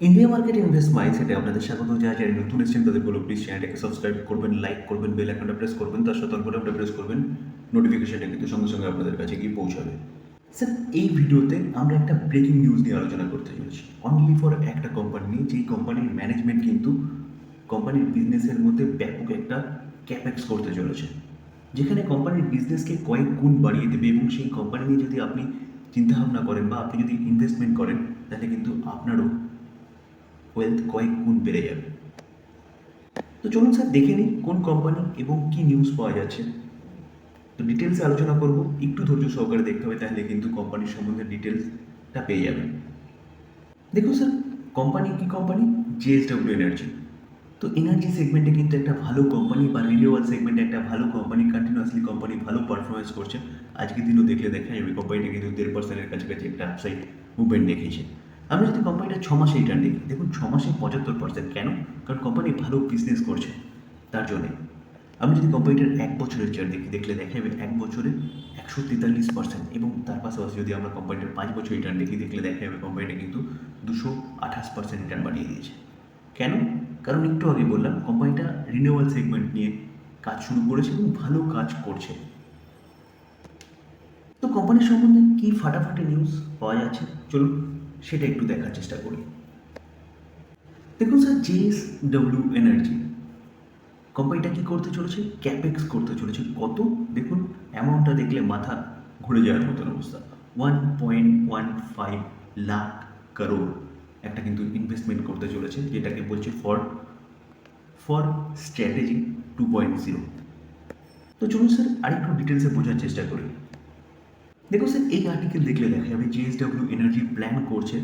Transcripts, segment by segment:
India market invest মাইন্ডসেটে আপনাদের স্বাগত। যারা নতুন এসেছেন তাদের বলব প্লিজ চ্যানেলটাকে সাবস্ক্রাইব করবেন, লাইক করবেন, বেল আইকনটা প্রেস করবেন, তার সাথে অল প্রেস করবেন। নোটিফিকেশনটা কিন্তু সঙ্গে সঙ্গে আপনাদের কাছে গিয়ে পৌঁছাবে। স্যার, এই ভিডিওতে আমরা একটা ব্রেকিং নিউজ নিয়ে আলোচনা করতে চলেছি, অনলি ফর একটা কোম্পানি নিয়ে, যেই কোম্পানির ম্যানেজমেন্ট কিন্তু কোম্পানির বিজনেসের মধ্যে ব্যাপক একটা ক্যাপেক্স করতে চলেছে, যেখানে কোম্পানির বিজনেসকে কয়েক গুণ বাড়িয়ে দেবে। এবং সেই কোম্পানি নিয়ে যদি আপনি চিন্তাভাবনা করেন বা আপনি যদি ইনভেস্টমেন্ট করেন, তাহলে কিন্তু আপনারও ওয়েলথ কয়েক গুণ বেড়ে যাবে। তো চলুন স্যার দেখে নিই কোন কোম্পানি এবং কি নিউজ পাওয়া যাচ্ছে। তো ডিটেলসে আলোচনা করব, একটু ধৈর্য সহকারে দেখতে হবে, তাহলে কিন্তু কোম্পানির সম্বন্ধে ডিটেলসটা পেয়ে যাবেন। দেখুন স্যার, কোম্পানি কি কোম্পানি? JSW energy. তো এনার্জি সেগমেন্টে কিন্তু একটা ভালো কোম্পানি, বা রিনিউয়াল সেগমেন্টে একটা ভালো কোম্পানি, কন্টিনিউয়াসলি কোম্পানি ভালো পারফরমেন্স করছে। আজকের দিনও দেখলে দেখা যাবে কোম্পানিটা কিন্তু 1.5%-এর কাছাকাছি একটা আপসাইড মুভমেন্ট দেখিয়েছে। আমরা যদি কোম্পানিটা 6 মাসে রিটার্ন দেখি, দেখুন 6 মাসে 75%। কেন? কারণ কোম্পানি ভালো বিজনেস করছে, তার জন্যে। আমি যদি কোম্পানিটার 1 বছরের চার্ট দেখি, দেখলে দেখা যাবে 1 বছরে 143%। এবং তার পাশাপাশি যদি আমরা কোম্পানিটার 5 বছর রিটার্ন দেখি, দেখলে দেখা যাবে কোম্পানিটা কিন্তু 228% রিটার্ন বাড়িয়ে দিয়েছে। কেন? কারণ একটু আগে বললাম কোম্পানিটা রিনিউয়াল সেগমেন্ট নিয়ে কাজ শুরু করেছে এবং ভালো কাজ করছে। তো কোম্পানির সম্বন্ধে কি ফাটাফাটি নিউজ পাওয়া যাচ্ছে, চলুন সেটা একটু দেখার চেষ্টা করি। দেখুন স্যার, জেএসডব্লিউ এনার্জি কোম্পানিটা কি করতে চলেছে? ক্যাপেক্স করতে চলেছে। কত? দেখুন, অ্যামাউন্টটা দেখলে মাথা ঘুরে যাওয়ার মতন অবস্থা। 1.15 লাখ করোড় একটা কিন্তু ইনভেস্টমেন্ট করতে চলেছে, যেটাকে বলছে ফর স্ট্র্যাটেজি 2.0। তো চলুন স্যার আরেকটু ডিটেলসে বোঝার চেষ্টা করি। দেখো স্যার, এই আর্টিকেল দেখলে দেখা যাবে জেএসডব্লিউ এনার্জি প্ল্যান করছে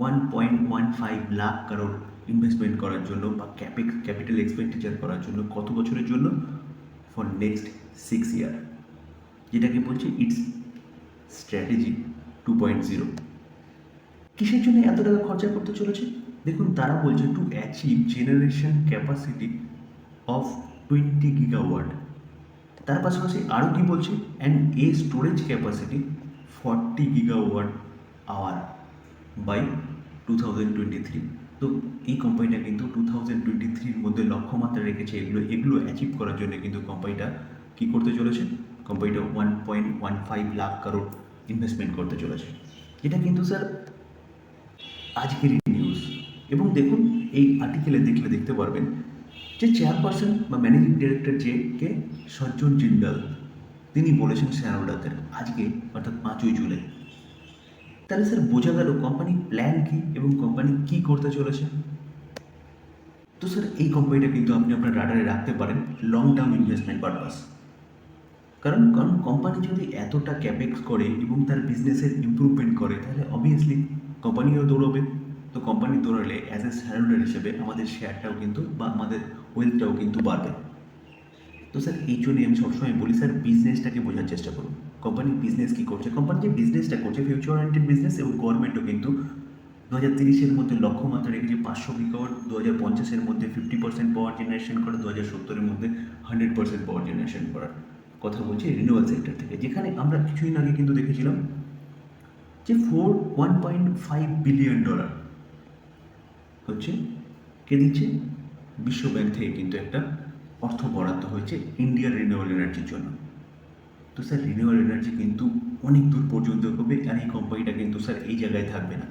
1.15 লাখ করোড় ইনভেস্টমেন্ট করার জন্য, বা ক্যাপিটাল এক্সপেন্ডিচার করার জন্য। কত বছরের জন্য? ফর নেক্সট 6 ইয়ার, যেটাকে বলছে ইটস স্ট্র্যাটেজি 2.0। কিসের জন্য এত টাকা খরচা করতে চলেছে? দেখুন, তারা বলছে to achieve generation capacity of 20 gigawatt. তার পাশাপাশি আরও কি বলছে? And a storage capacity 40 GWh by 2023। তো এই কোম্পানিটা কিন্তু 2023-র মধ্যে লক্ষ্যমাত্রা রেখেছে। এগুলো অ্যাচিভ করার জন্য কিন্তু কোম্পানিটা কী করতে চলেছে? কোম্পানিটা 1.15 লাখ করোড় ইনভেস্টমেন্ট করতে চলেছে, যেটা কিন্তু স্যার আজকেরই নিউজ। এবং দেখুন, এই আর্টিকেলে দেখলে দেখতে পারবেন যে চেয়ারপারসন বা ম্যানেজিং ডিরেক্টর যে কে সজ্জন জিন্দাল, তিনি বলেছেন শেয়ারহোল্ডারদের আজকে, অর্থাৎ 5ই জুলাই। তাহলে স্যার বোঝা গেল কোম্পানির প্ল্যান কী এবং কোম্পানি কী করতে চলেছে। তো স্যার এই কোম্পানিটা কিন্তু আপনি আপনার রাডারে রাখতে পারেন লং টার্ম ইনভেস্টমেন্ট পারপাস। কারণ কোম্পানি যদি এতটা ক্যাপেক্স করে এবং তার বিজনেসের ইমপ্রুভমেন্ট করে, তাহলে অবভিয়াসলি কোম্পানিও দৌড়বে। তো কোম্পানি দৌড়ালে অ্যাজ এ শেয়ার হোল্ডার হিসেবে আমাদের শেয়ারটাও কিন্তু, বা আমাদের ওয়েলথটাও কিন্তু বাড়বে। তো স্যার এই জন্যই আমি সবসময় বলি স্যার, বিজনেসটাকে বোঝার চেষ্টা করুন। কোম্পানির বিজনেস কী করছে, কোম্পানি যে বিজনেসটা করছে ফিউচার ওরিয়েন্টেড বিজনেস। এবং গভর্নমেন্টও কিন্তু 2030-এর মধ্যে লক্ষ্যমাত্রা রেখেছে 500 গিগাওয়াট, 2050-এর মধ্যে 50% পাওয়ার জেনারেশন করা, 2070-এর মধ্যে 100% পাওয়ার জেনারেশন করার কথা বলছি রিনিউয়াল সেক্টর থেকে। যেখানে আমরা কিছুদিন আগে কিন্তু দেখেছিলাম যে 1.5 বিলিয়ন ডলার হচ্ছে কে দিচ্ছে? বিশ্ব ব্যাংক থেকে কিন্তু একটা অর্থ বরাদ্দ হয়েছে ইন্ডিয়ার রিনিউয়াল এনার্জির জন্য। তো স্যার রিনিউয়াল এনার্জি কিন্তু অনেক দূর পর্যন্ত হবে, আর এই কোম্পানিটা কিন্তু স্যার এই জায়গায় থাকবে না।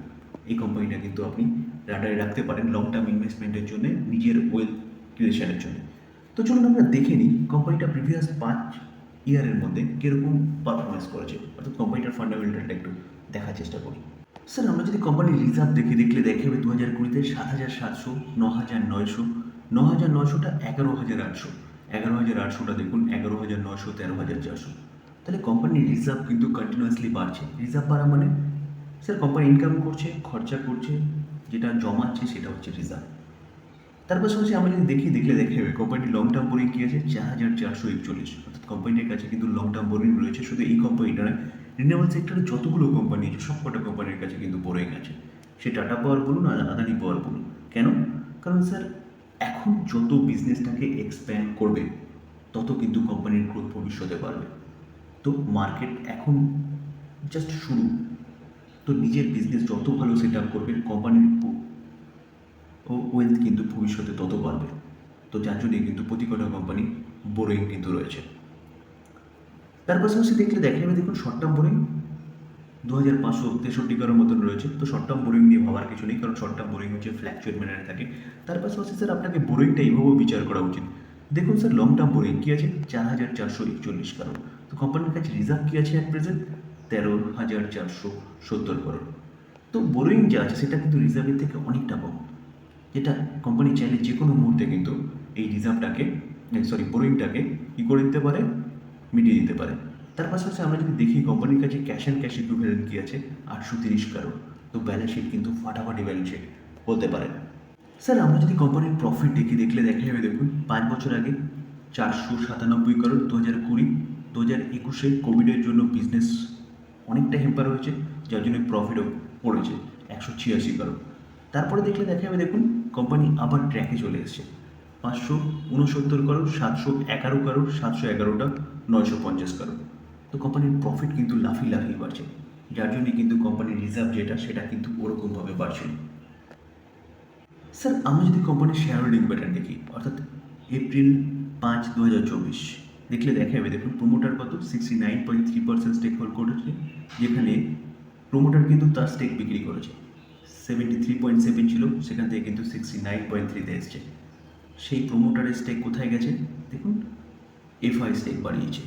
এই কোম্পানিটা কিন্তু আপনি রাডারে রাখতে পারেন লং টার্ম ইনভেস্টমেন্টের জন্য, নিজের ওয়েলথ ক্রিয়েশনের জন্য। তো চলুন আমরা দেখে নিই কোম্পানিটা প্রিভিয়াস 5 ইয়ারের মধ্যে কীরকম পারফরমেন্স করেছে, অর্থাৎ কোম্পানিটার ফান্ডামেন্টালটা একটু দেখার চেষ্টা করি। স্যার আমরা যদি কোম্পানির রিজার্ভ দেখি, দেখলে দেখা যাবে 2020-তে 7,700, 9,900, 9,900টা 11,800, 11,800টা দেখুন 11,900, 13,400। তাহলে কোম্পানির রিজার্ভ কিন্তু কন্টিনিউয়াসলি বাড়ছে। রিজার্ভ বাড়া মানে স্যার কোম্পানি ইনকাম করছে, খরচা করছে, যেটা জমাচ্ছে সেটা হচ্ছে রিজার্ভ। তার পাশাপাশি আমরা যদি দেখি, দেখলে দেখা যাবে কোম্পানির লং টার্ম বোরিং কী আছে? 4,441, অর্থাৎ কোম্পানির কাছে কিন্তু লং টার্ম বোরিং রয়েছে। শুধু এই কোম্পানিটা নয়, রিনিউয়াল সেক্টরে যতগুলো কোম্পানি আছে সবকটা কোম্পানির কাছে কিন্তু বোরিং আছে। সে টাটা পাওয়ার বলুন আর আদানি পাওয়ার বলুন। কেন? কারণ স্যার এখন যত বিজনেসটাকে এক্সপ্যান্ড করবে, তত কিন্তু কোম্পানির গ্রোথ ভবিষ্যতে বাড়বে। তো মার্কেট এখন জাস্ট শুরু। তো নিজের বিজনেস যত ভালো সেট আপ করবেন, কোম্পানির ও ওয়েলথ কিন্তু ভবিষ্যতে তত বাড়বে। তো যার জন্যই কিন্তু প্রতি কটা কোম্পানি বোরিং কিন্তু রয়েছে। তার পাশাপাশি দেখা যাবে দেখুন শর্ট টার্ম বোরিং 2563 কারোর মতন রয়েছে। তো শর্ট টার্ম বোরিং নিয়ে ভাবার কিছু নেই, কারণ শর্ট টার্ম বোরিং হচ্ছে ফ্ল্যাকচুয়েট ম্যানারে থাকে। তার পাশাপাশি স্যার আপনাকে বোরিংটা এইভাবেও বিচার করা উচিত। দেখুন স্যার লং টার্ম বোরিং কী আছে 4441 কারোর। তো কোম্পানির কাছে রিজার্ভ কী আছে অ্যাট প্রেজেন্ট 13,470 করোড়। তো বোরিং যা আছে সেটা কিন্তু রিজার্ভের থেকে অনেকটা কম, যেটা কোম্পানি চাইলে যে কোনো মুহূর্তে কিন্তু এই রিজার্ভটাকে বোরিংটাকে কী করে দিতে পারে, মিটিয়ে দিতে পারে। তার পাশাপাশি আমরা যদি দেখি কোম্পানির কাছে ক্যাশ অ্যান্ড ক্যাশ ইকুইভ্যালেন্ট কী আছে 830 কারোর। তো ব্যালেন্স শিট কিন্তু ফাটাফাটি ব্যালেন্স শিট বলতে পারেন। স্যার আমরা যদি কোম্পানির প্রফিট দেখা যাবে দেখুন 5 বছর আগে 497 করোড়, 2020 2021-এ কোভিডের জন্য বিজনেস অনেকটা হেম্পার হয়েছে, যার জন্য প্রফিটও পড়েছে 186 করোড়। তারপরে দেখা যাবে দেখুন কোম্পানি আবার ট্র্যাকে চলে এসেছে 569 করোড়, 711 করোড়, 711টা 950 করোড়। তো কোম্পানির প্রফিট কিন্তু লাফিয়ে বাড়ছে, যার জন্যই কিন্তু কোম্পানির রিজার্ভ যেটা সেটা কিন্তু ওরকমভাবে বাড়ছে। স্যার আমরা যদি কোম্পানির শেয়ার হোল্ডিং প্যাটার্ন দেখি, অর্থাৎ এপ্রিল 5, 2024 দেখা যাবে দেখুন প্রোমোটার কত 69.3% স্টেক হোল্ড করেছে, যেখানে প্রোমোটার কিন্তু তার স্টেক বিক্রি করেছে 73.7 ছিল, সেখান থেকে কিন্তু 69.3-তে এসছে। সেই প্রোমোটারের স্টেক কোথায় গেছে দেখুন, এফআই স্টেক বাড়িয়েছে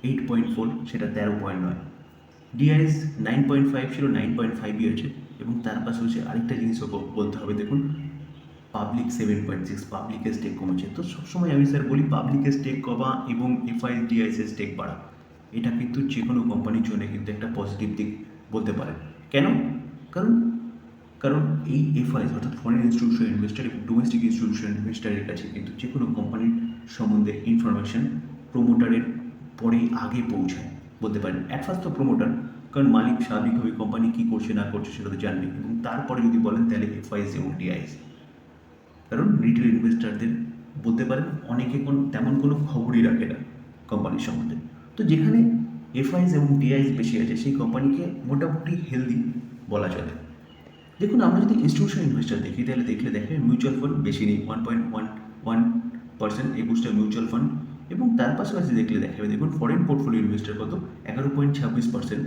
8.4, সেটা 13.9। ডিআইএস 9.5 ছিল, 9.5 হয়েছে। এবং তার পাশাপাশি আরেকটা জিনিসও বলতে হবে দেখুন, পাবলিক 7.6, পাবলিকের স্টেক কমেছে। তো সবসময় আমি স্যার বলি পাবলিকের স্টেক কমা এবং এফআই ডিআইএসের স্টেক বাড়া, এটা কিন্তু যে কোনো কোম্পানির জন্য কিন্তু একটা পজিটিভ দিক বলতে পারে। কেন? কারণ কারণ এই এফআইস অর্থাৎ ফরেন ইনস্টিটিউশনাল ইনভেস্টার এবং ডোমেস্টিক ইনস্টিটিউশনাল ইনভেস্টারের কাছে কিন্তু যে কোনো কোম্পানির সম্বন্ধে ইনফরমেশন প্রোমোটারের পরে আগে পৌঁছায় বলতে পারেন। অ্যাট ফার্স্ট তো প্রোমোটার, কারণ মালিক স্বাভাবিকভাবে কোম্পানি কী করছে না করছে সেটা তো জানবে, এবং তারপরে যদি বলেন তাহলে এফআইস এবং ডিআইএস। কারণ রিটেল ইনভেস্টারদের বলতে পারেন অনেকে তেমন কোনো খবরই রাখে না কোম্পানির সম্বন্ধে। তো যেখানে এফআইস এবং ডিআইএস বেশি আছে সেই কোম্পানিকে মোটামুটি হেলদি বলা চলে। দেখুন আমরা যদি ইনস্টিটিউশনাল ইনভেস্টার দেখি তাহলে দেখে মিউচুয়াল ফান্ড বেশি নেই 1.11%, 21টা মিউচুয়াল ফান্ড। এবং তার পাশাপাশি দেখা যাবে দেখুন ফরেন পোর্টফোলিও ইনভেস্টার কত 11.26%,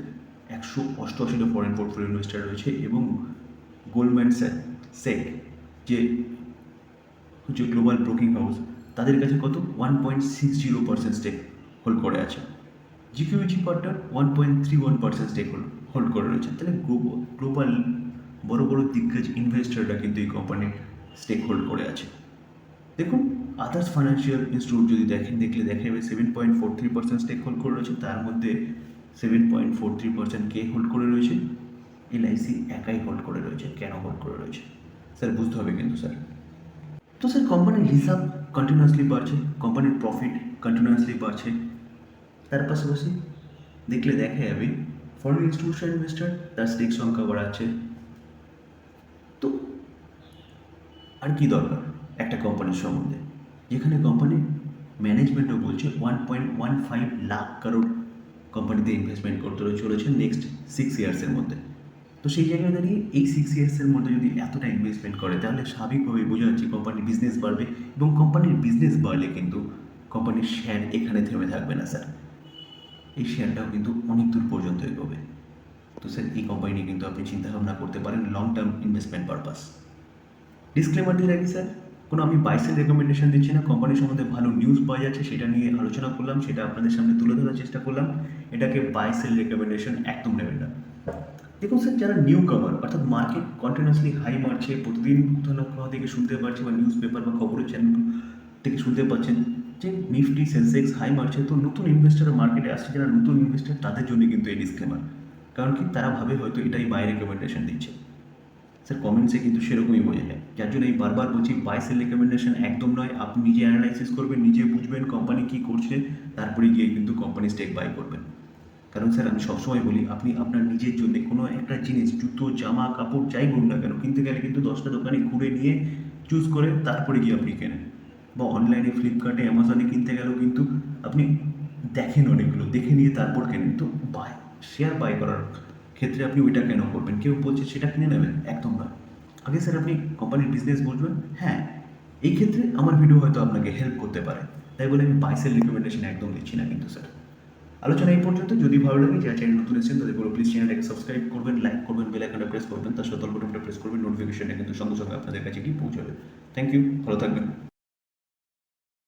188টা ফরেন পোর্টফোলিও ইনভেস্টার রয়েছে। এবং গোল্ডম্যান স্যাক যে হচ্ছে গ্লোবাল ব্রোকিং হাউস, তাদের কাছে কত 1.60% স্টেক হোল্ড করে আছে। জিকিউজি পার্টনার 1.31% স্টেক হোল্ড করে রয়েছে। তাহলে গ্লোবাল বড় বড় দিগ্গজ ইনভেস্টাররা কিন্তু এই কোম্পানির স্টেক হোল্ড করে আছে। দেখুন আদার্স ফাইন্যান্সিয়াল ইনস্টিটিউট যদি দেখা যাবে 7.43% স্টেক হোল্ড করে রয়েছে, তার মধ্যে 7.43% কে হোল্ড করে রয়েছে, এলআইসি একাই হোল্ড করে রয়েছে। কেন হোল্ড করে রয়েছে স্যার বুঝতে হবে কিন্তু স্যার। তো স্যার কোম্পানির রিজার্ভ কন্টিনিউয়াসলি বাড়ছে, কোম্পানির প্রফিট কন্টিনিউয়াসলি বাড়ছে। তার পাশাপাশি দেখা যাবে ফরেন ইনস্টিটিউশনাল ইনভেস্টার তার স্টেক সংখ্যা বাড়াচ্ছে। তো আর কি দরকার একটা কোম্পানির সম্বন্ধে, যেখানে কোম্পানির ম্যানেজমেন্টও বলছে 1.15 লাখ করোড় কোম্পানিতে ইনভেস্টমেন্ট করতে চলেছে নেক্সট 6 ইয়ার্সের মধ্যে। তো সেই জায়গায় দাঁড়িয়ে এই 6 ইয়ার্সের মধ্যে যদি এতটা ইনভেস্টমেন্ট করে তাহলে স্বাভাবিকভাবে বোঝা যাচ্ছে কোম্পানির বিজনেস বাড়বে, এবং কোম্পানির বিজনেস বাড়লে কিন্তু কোম্পানির শেয়ার এখানে থেমে থাকবে না স্যার, এই শেয়ারটাও কিন্তু অনেক দূর পর্যন্ত এগোবে। তো স্যার এই কোম্পানি নিয়ে কিন্তু আপনি চিন্তাভাবনা করতে পারেন long term investment purpose. Disclaimer দিয়ে রাখি স্যার, কোনো আমি বাই সেল রেকমেন্ডেশন দিচ্ছি না। কোম্পানির সম্বন্ধে ভালো নিউজ পাওয়া যাচ্ছে সেটা নিয়ে আলোচনা করলাম, সেটা আপনাদের সামনে তুলে ধরার চেষ্টা করলাম। এটাকে বাই সেল রেকমেন্ডেশন একদম নেবেন না। দেখুন স্যার যারা নিউ কামার অর্থাৎ মার্কেট কন্টিনিউয়াসলি হাই মারছে, প্রতিদিন কোথাও না কোথাও থেকে শুনতে পারছে বা নিউজ পেপার বা খবরের চ্যানেল থেকে শুনতে পাচ্ছেন যে নিফটি সেন্সেক্স হাই মারছে, তো নতুন ইনভেস্টার মার্কেটে আসছে, যারা নতুন ইনভেস্টার তাদের জন্য কিন্তু এই ডিসক্লেমার। কারণ কি তারা ভাবে হয়তো এটাই বাই রেকমেন্ডেশন দিচ্ছে। স্যার কমেন্টসে কিন্তু সেরকমই বোঝা যায়, যার জন্য এই বারবার বলছি বাই সেল রেকমেন্ডেশন একদম নয়। আপনি নিজে অ্যানালাইসিস করবেন, নিজে বুঝবেন কোম্পানি কী করছে, তারপরে গিয়ে কিন্তু কোম্পানি স্টেক বাই করবেন। কারণ স্যার আমি সবসময় বলি আপনি আপনার নিজের জন্য কোনো একটা জিনিস জুতো জামা কাপড় যাই বলুন না কেন কিনতে গেলে কিন্তু 10টা দোকানে ঘুরে নিয়ে চুজ করে তারপরে গিয়ে আপনি কেনেন। বা অনলাইনে ফ্লিপকার্টে অ্যামাজনে কিনতে গেলেও কিন্তু আপনি দেখেন অনেকগুলো, দেখে নিয়ে তারপর কেনেন। তো শেয়ার বাই করার ক্ষেত্রে আপনি ওইটা কেন করবেন? কেউ বলছে সেটা কিনে নেবেন, একদম না। আগে স্যার আপনি কোম্পানির বিজনেস বুঝবেন। হ্যাঁ, এই ক্ষেত্রে আমার ভিডিও হয়তো আপনাকে হেল্প করতে পারে, তাই বলে আমি বাইসেল রিকমেন্ডেশন একদম দিচ্ছি না কিন্তু স্যার। আলোচনা এই পর্যন্ত। যদি ভালো লাগে, যারা চ্যানেল নতুন এসেছেন তাদের বলো প্লিজ চ্যানেলটাকে সাবস্ক্রাইব করবেন, লাইক করবেন, বেল আইকনটা প্রেস করবেন, তার সাথে অল বাটনটা প্রেস করবেন, নোটিফিকেশনটা কিন্তু সঙ্গে সঙ্গে আপনাদের কাছে গিয়ে পৌঁছাবে। থ্যাংক ইউ, ভালো থাকবেন।